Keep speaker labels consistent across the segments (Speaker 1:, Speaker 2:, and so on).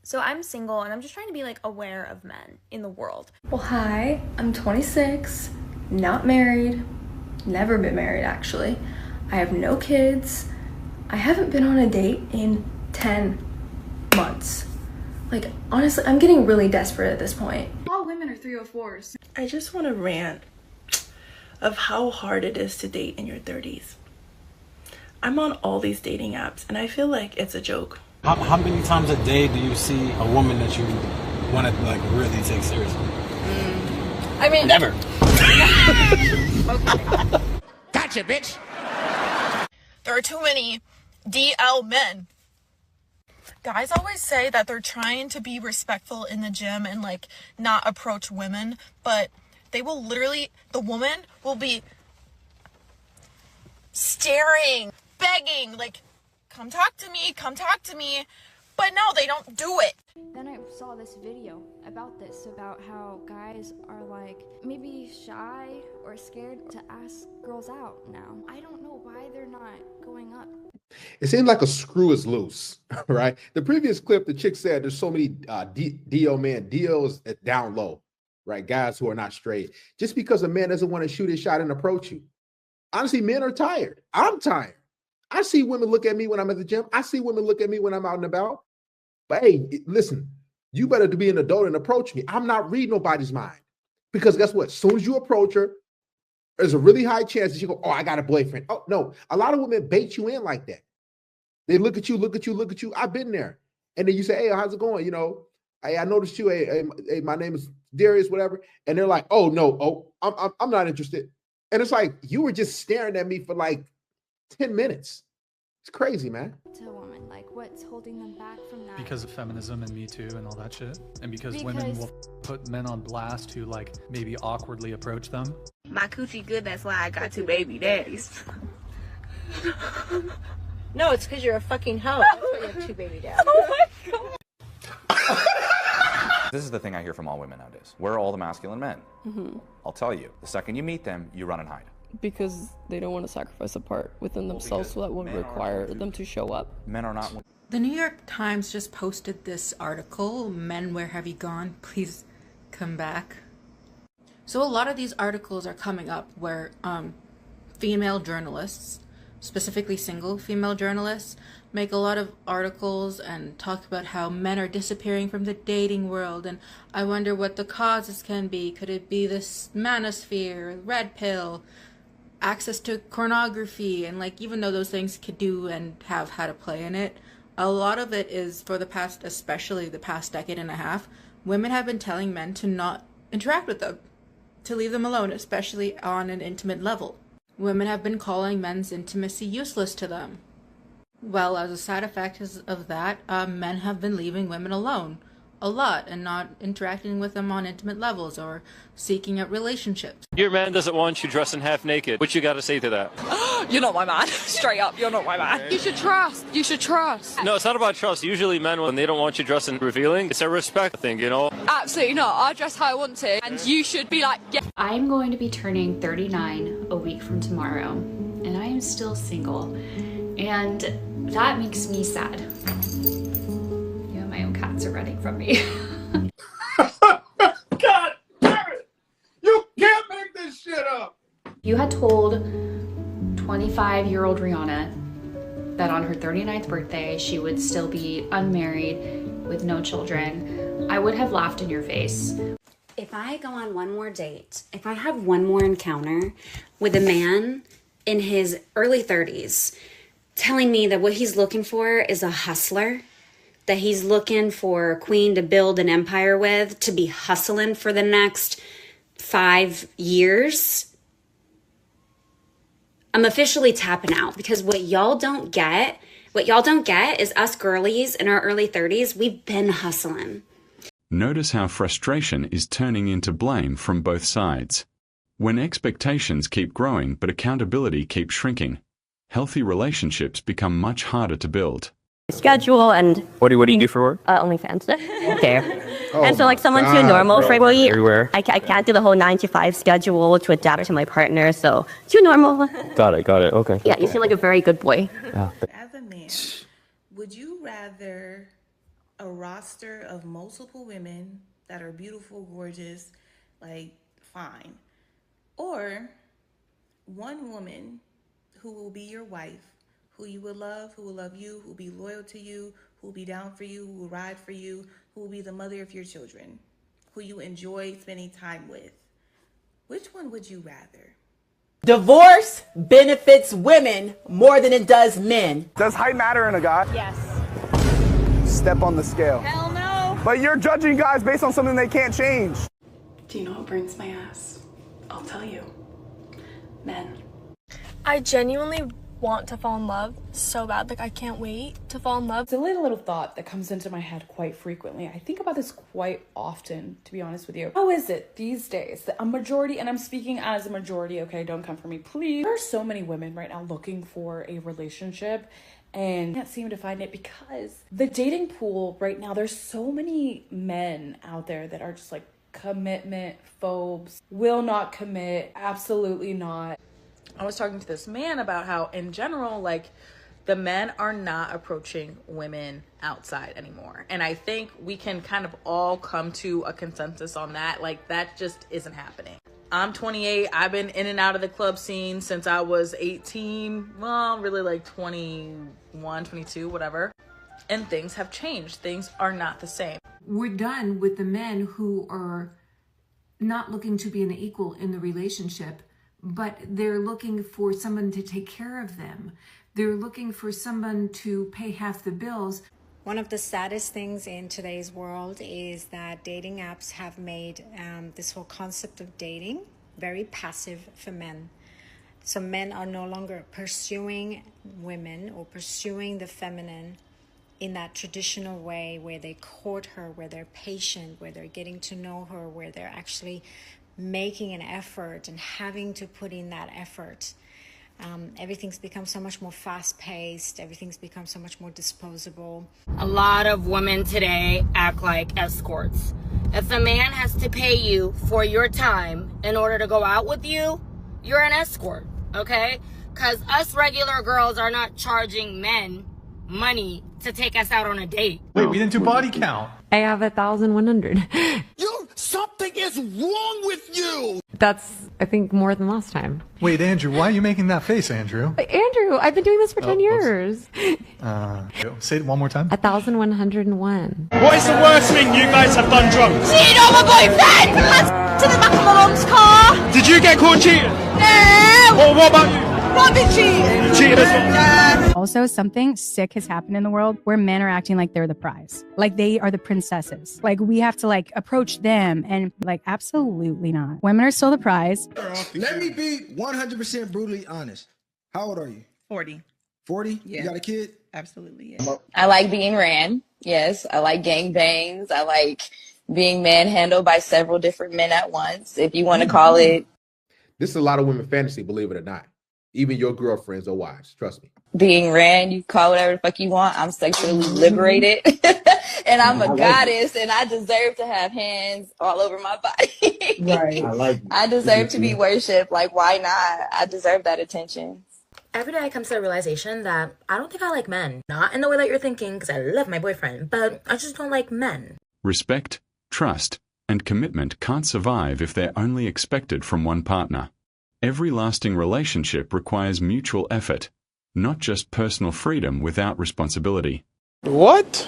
Speaker 1: So I'm single and I'm just trying to be like aware of men in the world.
Speaker 2: Well, hi, I'm 26, not married, never been married actually. I have no kids. I haven't been on a date in 10 months. Like, honestly, I'm getting really desperate at this point.
Speaker 3: All women are 304s.
Speaker 4: I just want to rant of how hard it is to date in your 30s. I'm on all these dating apps and I feel like it's a joke.
Speaker 5: How many times a day do you see a woman that you want to like really take seriously?
Speaker 3: I mean,
Speaker 5: never.
Speaker 3: Okay.
Speaker 5: Gotcha, bitch.
Speaker 6: There are too many DL men. Guys always say that they're trying to be respectful in the gym and like not approach women, but they will literally, the woman will be staring, begging, like, come talk to me, come talk to me. But no, they don't do it.
Speaker 7: Then I saw this video about this, about how guys are like maybe shy or scared to ask girls out now. I don't know why they're not going up.
Speaker 8: It seems like a screw is loose, right? The previous clip, the chick said there's so many DL men, DLs at down low, right? Guys who are not straight. Just because a man doesn't want to shoot his shot and approach you. Honestly, men are tired. I'm tired. I see women look at me when I'm at the gym. I see women look at me when I'm out and about. But hey, listen, you better be an adult and approach me. I'm not reading nobody's mind. Because guess what? As soon as you approach her, there's a really high chance that you go, oh, I got a boyfriend. Oh, no. A lot of women bait you in like that. They look at you, look at you, look at you. I've been there. And then you say, hey, how's it going? You know, hey, I noticed you. Hey, my name is Darius, whatever. And they're like, oh, no, I'm not interested. And it's like, you were just staring at me for like 10 minutes. It's crazy, man.
Speaker 7: To a woman, like what's holding them back from that?
Speaker 9: Because of feminism and Me Too and all that shit. And because women will put men on blast who like maybe awkwardly approach them.
Speaker 10: My coochie good, that's why I got 2 baby daddies.
Speaker 6: No, it's because you're a fucking hoe. That's why you have 2 baby daddies.
Speaker 10: Oh my
Speaker 11: God. This is the thing I hear from all women nowadays. Where are all the masculine men? I'll tell you, the second you meet them, you run and hide.
Speaker 12: Because they don't want to sacrifice a part within themselves, so that would require them to show up.
Speaker 11: Men are not.
Speaker 3: The New York Times just posted this article, Men, Where Have You Gone? Please come back. So a lot of these articles are coming up where female journalists, specifically single female journalists, make a lot of articles and talk about how men are disappearing from the dating world, and I wonder what the causes can be. Could it be this manosphere, red pill, access to pornography? And like, even though those things could do and have had a play in it, a lot of it is for the past, especially the past decade and a half, women have been telling men to not interact with them, to leave them alone, especially on an intimate level. Women have been calling men's intimacy useless to them. Well, as a side effect of that, men have been leaving women alone a lot and not interacting with them on intimate levels or seeking out relationships.
Speaker 13: Your man doesn't want you dressing half naked. What you got to say to that?
Speaker 10: You're not my man. Straight up, you're not my man.
Speaker 12: You should trust. You should trust.
Speaker 13: No, it's not about trust. Usually men, when they don't want you dressing revealing, it's a respect thing, you know?
Speaker 12: Absolutely not. I dress how I want to, and you should be like, yeah.
Speaker 14: I'm going to be turning 39 a week from tomorrow, and I am still single, and that makes me sad. Yeah, my own cats are running from me.
Speaker 8: God damn it! You can't make this shit up!
Speaker 14: You had told 25-year-old Rihanna that on her 39th birthday, she would still be unmarried with no children. I would have laughed in your face.
Speaker 15: If I go on one more date, if I have one more encounter with a man in his early 30s, telling me that what he's looking for is a hustler, that he's looking for a queen to build an empire with, to be hustling for the next 5 years, I'm officially tapping out, because what y'all don't get is us girlies in our early 30s, we've been hustling.
Speaker 16: Notice how frustration is turning into blame from both sides. When expectations keep growing but accountability keeps shrinking, healthy relationships become much harder to build.
Speaker 17: Schedule and
Speaker 18: what do you do for work?
Speaker 17: OnlyFans. Okay.
Speaker 18: Oh
Speaker 17: and so like someone too normal for me,
Speaker 18: everywhere.
Speaker 17: I can't do the whole 9 to 5 schedule to adapt to my partner, so too normal.
Speaker 18: Got it, okay.
Speaker 17: Yeah, you seem like a very good boy.
Speaker 18: Yeah.
Speaker 4: As a man, would you rather a roster of multiple women that are beautiful, gorgeous, like fine, or one woman who will be your wife, who you will love, who will love you, who will be loyal to you, who will be down for you, who will ride for you, who will be the mother of your children, who you enjoy spending time with. Which one would you rather?
Speaker 19: Divorce benefits women more than it does men.
Speaker 20: Does height matter in a guy?
Speaker 19: Yes.
Speaker 20: Step on the scale.
Speaker 19: Hell no.
Speaker 20: But you're judging guys based on something they can't change.
Speaker 2: Do you know what burns my ass? I'll tell you. Men.
Speaker 21: I genuinely want to fall in love so bad. Like, I can't wait to fall in love.
Speaker 22: It's a little thought that comes into my head quite frequently. I think about this quite often, to be honest with you. How is it these days that a majority, and I'm speaking as a majority, okay, don't come for me, please. There are so many women right now looking for a relationship and can't seem to find it because the dating pool right now, there's so many men out there that are just like commitment phobes, will not commit, absolutely not.
Speaker 3: I was talking to this man about how, in general, like, the men are not approaching women outside anymore. And I think we can kind of all come to a consensus on that. Like, that just isn't happening. I'm 28. I've been in and out of the club scene since I was 18. Well, really like 21, 22, whatever. And things have changed. Things are not the same.
Speaker 23: We're done with the men who are not looking to be an equal in the relationship, but they're looking for someone to take care of them. They're looking for someone to pay half the bills.
Speaker 24: One of the saddest things in today's world is that dating apps have made this whole concept of dating very passive for men. So men are no longer pursuing women or pursuing the feminine in that traditional way where they court her, where they're patient, where they're getting to know her, where they're actually making an effort and having to put in that effort. Everything's become so much more fast-paced. Everything's become so much more disposable.
Speaker 25: A lot of women today act like escorts. If a man has to pay you for your time in order to go out with you, you're an escort, okay? Because us regular girls are not charging men money to take us out on a date.
Speaker 9: Wait, we didn't do body count.
Speaker 26: I have 1,100.
Speaker 27: Something is wrong with you!
Speaker 26: That's, I think, more than last time.
Speaker 9: Wait, Andrew, why are you making that face, Andrew?
Speaker 26: Andrew, I've been doing this for 10 years.
Speaker 9: Say it one more time.
Speaker 26: 1,101.
Speaker 27: What is the worst thing you guys have done drunk?
Speaker 25: Cheat on my boyfriend! To the back of my mom's car!
Speaker 27: Did you get caught cheating?
Speaker 25: No!
Speaker 27: Well, what about you?
Speaker 25: Robin cheated!
Speaker 27: You cheated as well?
Speaker 28: Also, something sick has happened in the world where men are acting like they're the prize. Like they are the princesses. Like we have to like approach them and like absolutely not. Women are still the prize.
Speaker 27: Let me be 100% brutally honest. How old are you?
Speaker 29: 40.
Speaker 27: 40?
Speaker 29: Yeah.
Speaker 27: You got a kid?
Speaker 29: Absolutely, yes.
Speaker 30: I like being ran. Yes. I like gangbangs. I like being manhandled by several different men at once, if you want to call it.
Speaker 8: This is a lot of women fantasy, believe it or not. Even your girlfriends or wives, trust me.
Speaker 30: Being ran, you call whatever the fuck you want. I'm sexually liberated and I'm a goddess and I deserve to have hands all over my body.
Speaker 27: Right.
Speaker 30: I deserve to be worshipped. Like, why not? I deserve that attention.
Speaker 25: Every day I come to the realization that I don't think I like men. Not in the way that you're thinking, because I love my boyfriend, but I just don't like men.
Speaker 16: Respect, trust, and commitment can't survive if they're only expected from one partner. Every lasting relationship requires mutual effort, not just personal freedom without responsibility.
Speaker 27: What?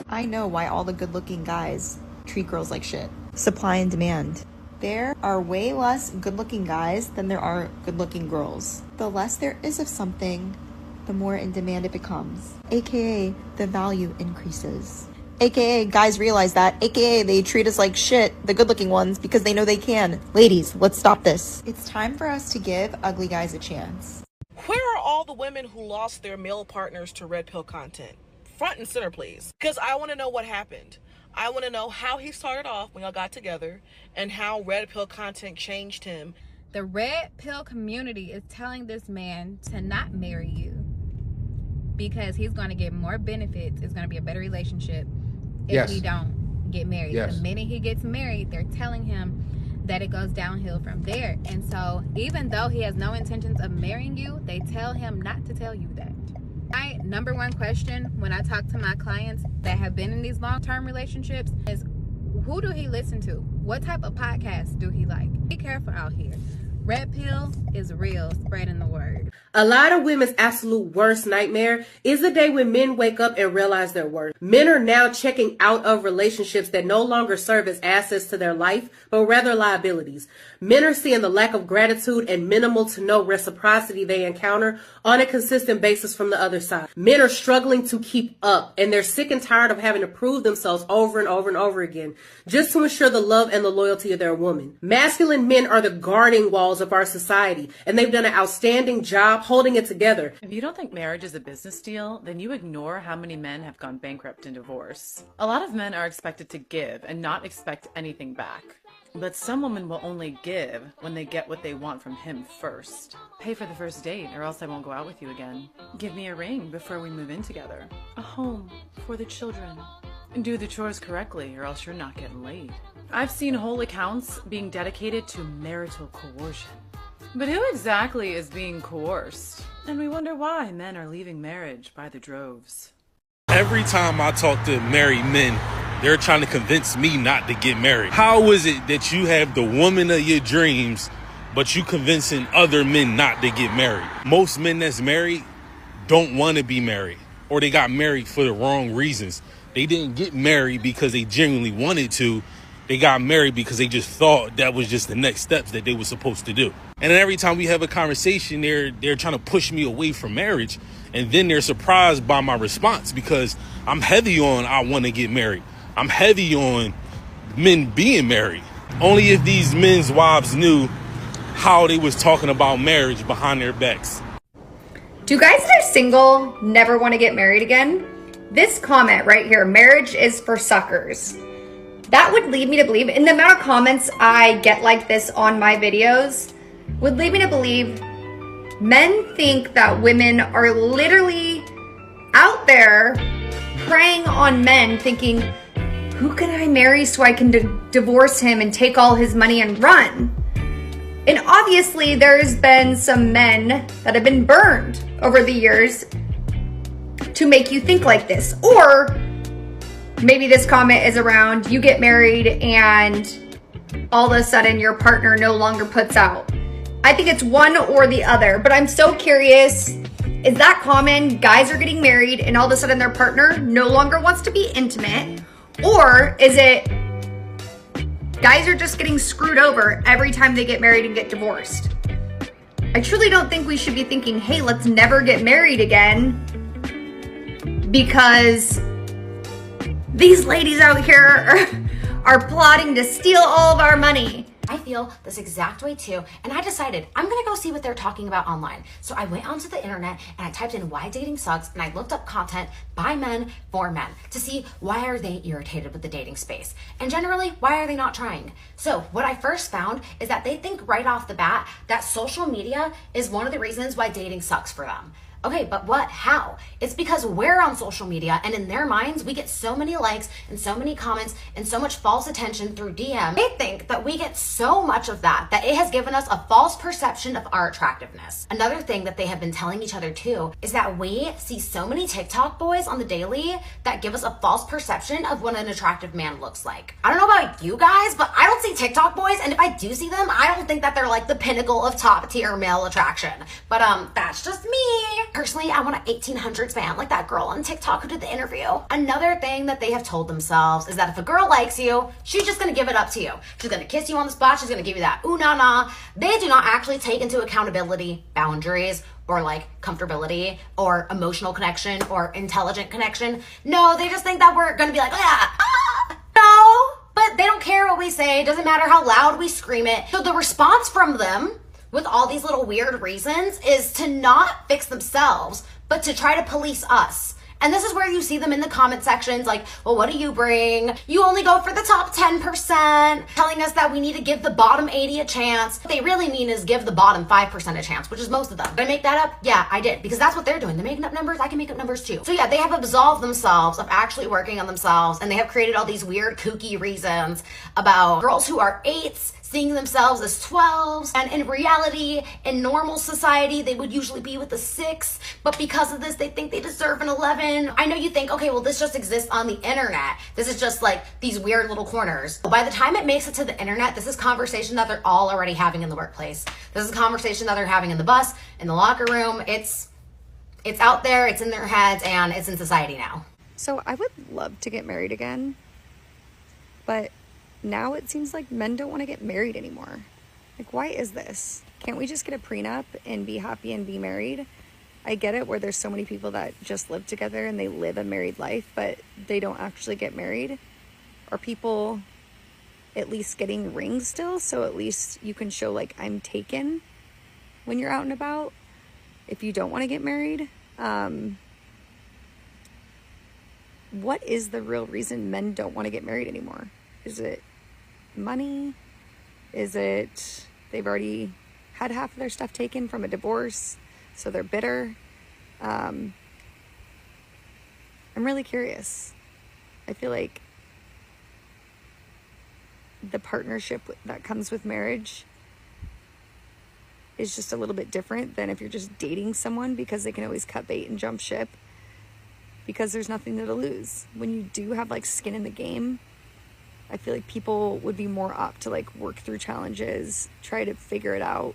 Speaker 31: I know why all the good-looking guys treat girls like shit. Supply and demand. There are way less good-looking guys than there are good-looking girls. The less there is of something, the more in demand it becomes. AKA, the value increases. AKA, guys realize that. AKA, they treat us like shit, the good-looking ones, because they know they can. Ladies, let's stop this. It's time for us to give ugly guys a chance.
Speaker 32: Where are all the women who lost their male partners to red pill content? Front and center, please. Because I want to know what happened. I want to know how he started off when y'all got together and how red pill content changed him.
Speaker 33: The red pill community is telling this man to not marry you because he's going to get more benefits. It's going to be a better relationship if he don't get married. The minute he gets married, they're telling him that it goes downhill from there. And so even though he has no intentions of marrying you, they tell him not to tell you that. My number one question when I talk to my clients that have been in these long-term relationships is, who do he listen to? What type of podcast do he like? Be careful out here. Red pill is real, spreading the word.
Speaker 1: A lot of women's absolute worst nightmare is the day when men wake up and realize their worth. Men are now checking out of relationships that no longer serve as assets to their life, but rather liabilities. Men are seeing the lack of gratitude and minimal to no reciprocity they encounter on a consistent basis from the other side. Men are struggling to keep up, and they're sick and tired of having to prove themselves over and over and over again just to ensure the love and the loyalty of their woman. Masculine men are the guarding walls of our society, and they've done an outstanding job holding it together.
Speaker 5: If you don't think marriage is a business deal, then you ignore how many men have gone bankrupt in divorce. A lot of men are expected to give and not expect anything back. But some women will only give when they get what they want from him first. Pay for the first date or else I won't go out with you again. Give me a ring before we move in together. A home for the children. And do the chores correctly or else you're not getting laid. I've seen whole accounts being dedicated to marital coercion. But who exactly is being coerced? And we wonder why men are leaving marriage by the droves.
Speaker 6: Every time I talk to married men, they're trying to convince me not to get married. How is it that you have the woman of your dreams, but you convincing other men not to get married? Most men that's married don't want to be married, or they got married for the wrong reasons. They didn't get married because they genuinely wanted to. They got married because they just thought that was just the next steps that they were supposed to do. And then every time we have a conversation, they're trying to push me away from marriage. And then they're surprised by my response because I'm heavy on I want to get married. I'm heavy on men being married. Only if these men's wives knew how they was talking about marriage behind their backs.
Speaker 7: Do guys that are single never want to get married again? This comment right here, marriage is for suckers. That would lead me to believe, and the amount of comments I get like this on my videos would lead me to believe men think that women are literally out there preying on men thinking, who can I marry so I can divorce him and take all his money and run? And obviously there's been some men that have been burned over the years to make you think like this. Or maybe this comment is around you get married and all of a sudden your partner no longer puts out. I think it's one or the other, but I'm so curious, is that common? Guys are getting married and all of a sudden their partner no longer wants to be intimate? Or is it guys are just getting screwed over every time they get married and get divorced? I truly don't think we should be thinking, hey, let's never get married again because these ladies out here are plotting to steal all of our money.
Speaker 10: I feel this exact way too, and I decided I'm gonna go see what they're talking about online. So I went onto the internet and I typed in why dating sucks, and I looked up content by men for men to see why are they irritated with the dating space, and generally why are they not trying. So what I first found is that they think right off the bat that social media is one of the reasons why dating sucks for them. Okay, but what? How? It's because we're on social media, and in their minds, we get so many likes and so many comments and so much false attention through DM. They think that we get so much of that it has given us a false perception of our attractiveness. Another thing that they have been telling each other too is that we see so many TikTok boys on the daily that give us a false perception of what an attractive man looks like. I don't know about you guys, but I don't see TikTok boys, and if I do see them, I don't think that they're like the pinnacle of top tier male attraction. But that's just me. Personally, I want an 1800s man like that girl on TikTok who did the interview. Another thing that they have told themselves is that if a girl likes you, she's just gonna give it up to you. She's gonna kiss you on the spot, she's gonna give you that ooh na na. They do not actually take into accountability boundaries or like comfortability or emotional connection or intelligent connection. No, they just think that we're gonna be like, no, but they don't care what we say. It doesn't matter how loud we scream it. So the response from them with all these little weird reasons is to not fix themselves, but to try to police us. And this is where you see them in the comment sections like, well, what do you bring? You only go for the top 10%, telling us that we need to give the bottom 80 a chance. What they really mean is give the bottom 5% a chance, which is most of them. Did I make that up? Yeah, I did, because that's what they're doing. They're making up numbers. I can make up numbers too. So yeah, they have absolved themselves of actually working on themselves, and they have created all these weird, kooky reasons about girls who are 8s, seeing themselves as 12s. And in reality, in normal society, they would usually be with a 6. But because of this, they think they deserve an 11. I know you think, okay, well, this just exists on the internet. This is just like these weird little corners. By the time it makes it to the internet, this is conversation that they're all already having in the workplace. This is a conversation that they're having in the bus, in the locker room. It's out there, it's in their heads, and it's in society now.
Speaker 7: So I would love to get married again, but now it seems like men don't want to get married anymore. Like, why is this? Can't we just get a prenup and be happy and be married? I get it where there's so many people that just live together and they live a married life, but they don't actually get married. Are people at least getting rings still? So at least you can show like I'm taken when you're out and about if you don't want to get married. What is the real reason men don't want to get married anymore? Is it money? Is it they've already had half of their stuff taken from a divorce, so they're bitter? I'm really curious. I feel like the partnership that comes with marriage is just a little bit different than if you're just dating someone, because they can always cut bait and jump ship because there's nothing to lose. When you do have like skin in the game, I feel like people would be more apt to like work through challenges, try to figure it out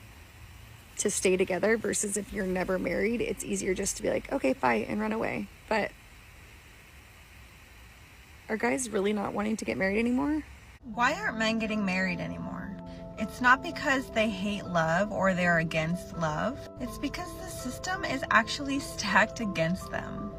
Speaker 7: to stay together, versus if you're never married, it's easier just to be like, okay, fight and run away. But are guys really not wanting to get married anymore?
Speaker 31: Why aren't men getting married anymore? It's not because they hate love or they're against love. It's because the system is actually stacked against them.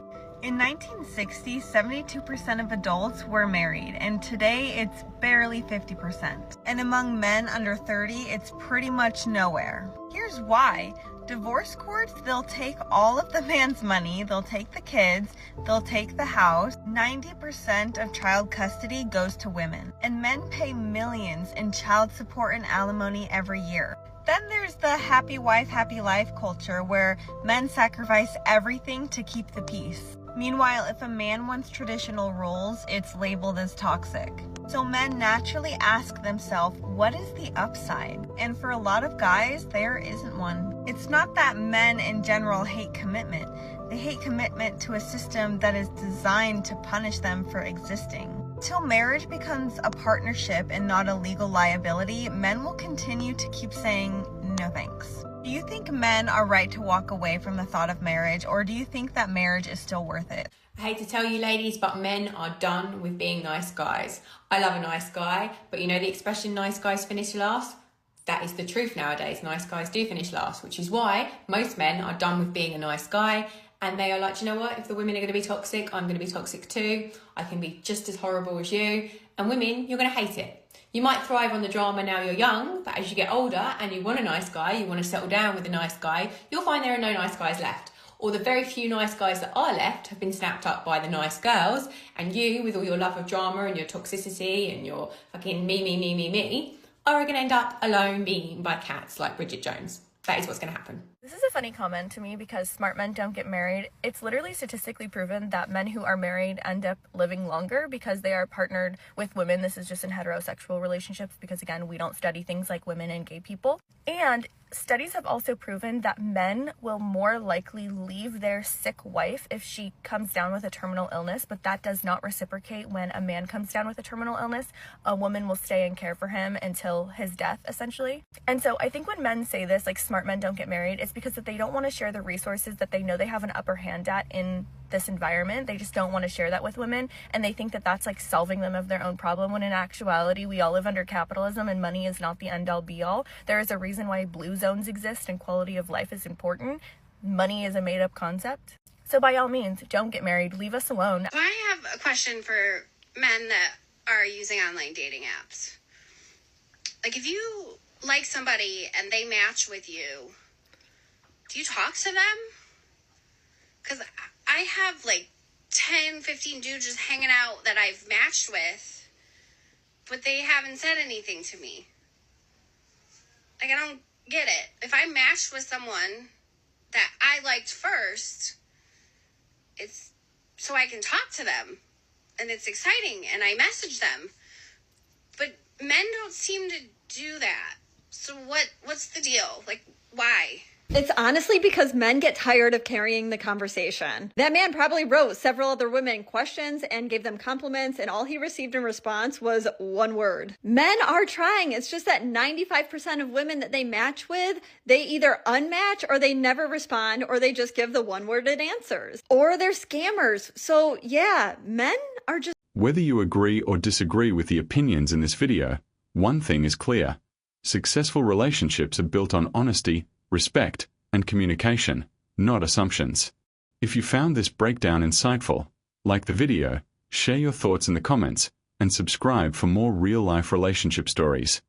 Speaker 31: In 1960, 72% of adults were married, and today it's barely 50%. And among men under 30, it's pretty much nowhere. Here's why. Divorce courts, they'll take all of the man's money, they'll take the kids, they'll take the house. 90% of child custody goes to women, and men pay millions in child support and alimony every year. Then there's the happy wife, happy life culture where men sacrifice everything to keep the peace. Meanwhile, if a man wants traditional roles, it's labeled as toxic. So men naturally ask themselves, what is the upside? And for a lot of guys, there isn't one. It's not that men in general hate commitment. They hate commitment to a system that is designed to punish them for existing. Till marriage becomes a partnership and not a legal liability, men will continue to keep saying no thanks. Do you think men are right to walk away from the thought of marriage, or do you think that marriage is still worth it?
Speaker 3: I hate to tell you ladies, but men are done with being nice guys. I love a nice guy, but you know the expression nice guys finish last? That is the truth nowadays. Nice guys do finish last, which is why most men are done with being a nice guy, and they are like, you know what, if the women are going to be toxic, I'm going to be toxic too. I can be just as horrible as you, and women, you're going to hate it. You might thrive on the drama now you're young, but as you get older and you want a nice guy, you want to settle down with a nice guy, you'll find there are no nice guys left. Or the very few nice guys that are left have been snapped up by the nice girls, and you, with all your love of drama and your toxicity and your fucking me, are going to end up alone being eaten by cats like Bridget Jones. That is what's going to happen.
Speaker 2: This is a funny comment to me because smart men don't get married. It's literally statistically proven that men who are married end up living longer because they are partnered with women. This is just in heterosexual relationships because, again, we don't study things like women and gay people. And studies have also proven that men will more likely leave their sick wife if she comes down with a terminal illness, but that does not reciprocate when a man comes down with a terminal illness. A woman will stay and care for him until his death, essentially. And so I think when men say this, like smart men don't get married, it's because that they don't want to share the resources that they know they have an upper hand at in this environment. They just don't want to share that with women, and they think that that's like solving them of their own problem, when in actuality we all live under capitalism and money is not the end all be all. There is a reason why blue zones exist and quality of life is important. Money is a made up concept. So by all means, don't get married, leave us alone.
Speaker 4: So I have a question for men that are using online dating apps. Like, if you like somebody and they match with you, do you talk to them? Because I have like 10, 15 dudes just hanging out that I've matched with, but they haven't said anything to me. Like, I don't get it. If I matched with someone that I liked first, it's so I can talk to them, and it's exciting, and I message them. But men don't seem to do that. So what's the deal? Like, why?
Speaker 11: It's honestly because men get tired of carrying the conversation. That man probably wrote several other women questions and gave them compliments, and all he received in response was one word. Men are trying. It's just that 95% of women that they match with, they either unmatch or they never respond, or they just give the one-worded answers. Or they're scammers. So yeah, men are just...
Speaker 16: Whether you agree or disagree with the opinions in this video, one thing is clear. Successful relationships are built on honesty, respect, and communication, not assumptions. If you found this breakdown insightful, like the video, share your thoughts in the comments, and subscribe for more real-life relationship stories.